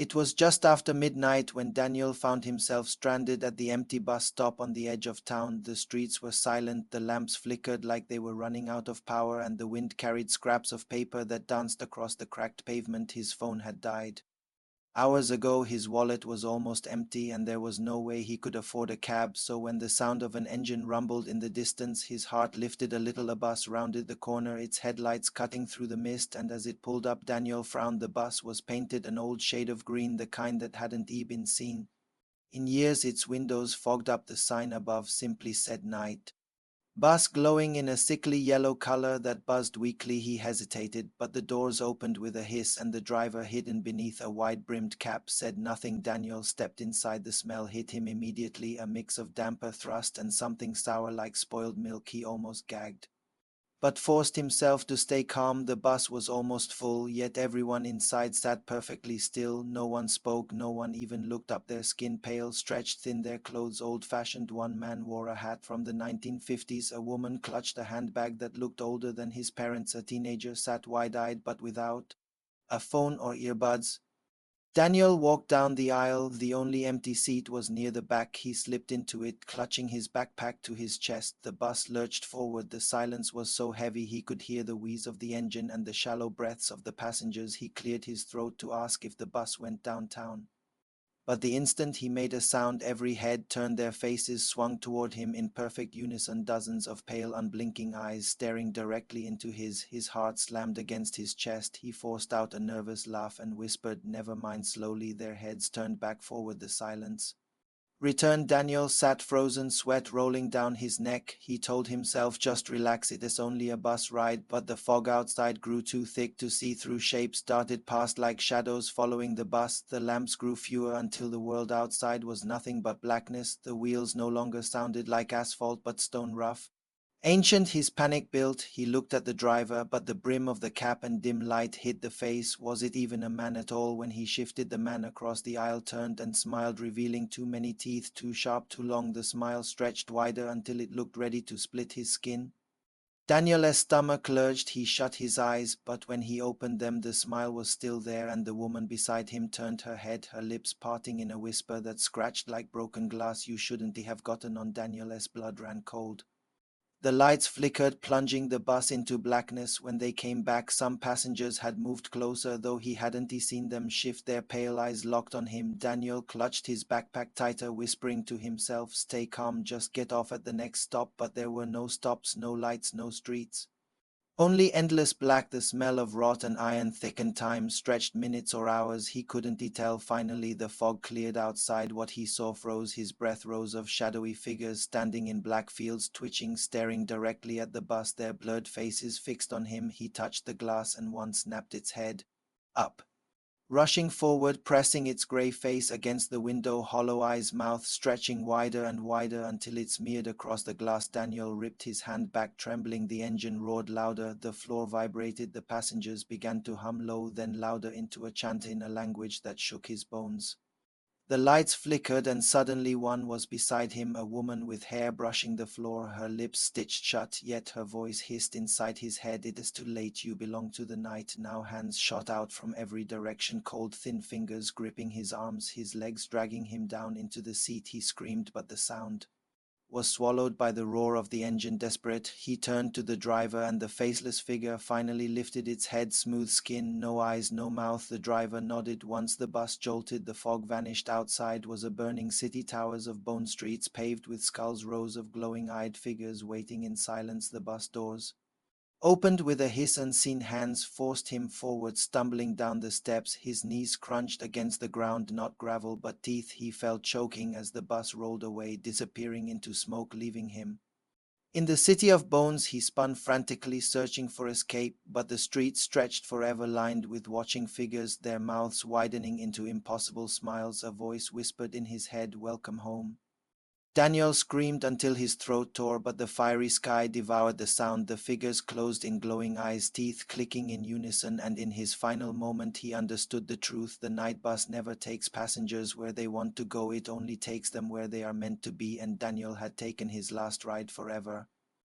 It was just after midnight when Daniel found himself stranded at the empty bus stop on the edge of town. The streets were silent, the lamps flickered like they were running out of power, and the wind carried scraps of paper that danced across the cracked pavement. His phone had died. Hours ago his wallet was almost empty, and there was no way he could afford a cab, so when the sound of an engine rumbled in the distance, his heart lifted a little. A bus rounded the corner, its headlights cutting through the mist, and as it pulled up Daniel frowned. The bus was painted an old shade of green, the kind that hadn't been seen in years. Its windows fogged up, the sign above simply said night. Bus glowing in a sickly yellow color that buzzed weakly. He hesitated, but the doors opened with a hiss, and the driver, hidden beneath a wide-brimmed cap, said nothing. Daniel stepped inside. The smell hit him immediately, a mix of damper thrust and something sour like spoiled milk. He almost gagged, but forced himself to stay calm. The bus was almost full, yet everyone inside sat perfectly still. No one spoke, no one even looked up. Their skin pale, stretched thin, their clothes old-fashioned. One man wore a hat from the 1950s. A woman clutched a handbag that looked older than his parents'. A teenager sat wide-eyed but without a phone or earbuds. Daniel walked down the aisle. The only empty seat was near the back. He slipped into it, clutching his backpack to his chest. The bus lurched forward. The silence was so heavy he could hear the wheeze of the engine and the shallow breaths of the passengers. He cleared his throat to ask if the bus went downtown. But the instant he made a sound, every head turned, their faces swung toward him in perfect unison, dozens of pale, unblinking eyes staring directly into his. His heart slammed against his chest. He forced out a nervous laugh and whispered, "Never mind." Slowly their heads turned back forward. The silence returned. Daniel sat frozen, sweat rolling down his neck. He told himself, just relax, it is only a bus ride, but the fog outside grew too thick to see through. Shapes darted past like shadows following the bus. The lamps grew fewer until the world outside was nothing but blackness. The wheels no longer sounded like asphalt but stone, rough, ancient. His panic built. He looked at the driver, but the brim of the cap and dim light hid the face. Was it even a man at all? When he shifted, the man across the aisle turned and smiled, revealing too many teeth, too sharp, too long. The smile stretched wider until it looked ready to split his skin. Daniel's stomach lurched. He shut his eyes, but when he opened them, the smile was still there, and the woman beside him turned her head, her lips parting in a whisper that scratched like broken glass. "You shouldn't have gotten on." Daniel's blood ran cold. The lights flickered, plunging the bus into blackness. When they came back, some passengers had moved closer, though he hadn't seen them shift. Their pale eyes locked on him. Daniel clutched his backpack tighter, whispering to himself, "Stay calm, just get off at the next stop." But there were no stops, no lights, no streets. Only endless black. The smell of rotten iron thickened. Time stretched, minutes or hours, he couldn't tell. Finally the fog cleared outside. What he saw froze his breath. Rows of shadowy figures standing in black fields, twitching, staring directly at the bus, their blurred faces fixed on him. He touched the glass and one snapped its head up, rushing forward, pressing its grey face against the window, hollow eyes, mouth stretching wider and wider until it smeared across the glass. Daniel ripped his hand back, trembling. The engine roared louder, the floor vibrated, the passengers began to hum low, then louder, into a chant in a language that shook his bones. The lights flickered, and suddenly one was beside him, a woman with hair brushing the floor, her lips stitched shut, yet her voice hissed inside his head, "It is too late, you belong to the night now." Hands shot out from every direction, cold thin fingers gripping his arms, his legs dragging him down into the seat. He screamed, but the sound was swallowed by the roar of the engine. Desperate, he turned to the driver, and the faceless figure finally lifted its head. Smooth skin, no eyes, no mouth. The driver nodded. Once the bus jolted, the fog vanished. Outside was a burning city, towers of bone, streets paved with skulls, rows of glowing-eyed figures waiting in silence. The bus doors opened with a hiss. Unseen hands forced him forward, stumbling down the steps. His knees crunched against the ground, not gravel but teeth. He fell choking as the bus rolled away, disappearing into smoke, leaving him in the city of bones. He spun frantically, searching for escape, but the streets stretched forever, lined with watching figures, their mouths widening into impossible smiles. A voice whispered in his head, "Welcome home." Daniel screamed until his throat tore, but the fiery sky devoured the sound. The figures closed in glowing eyes, teeth clicking in unison, and in his final moment he understood the truth. The night bus never takes passengers where they want to go, it only takes them where they are meant to be, and Daniel had taken his last ride forever.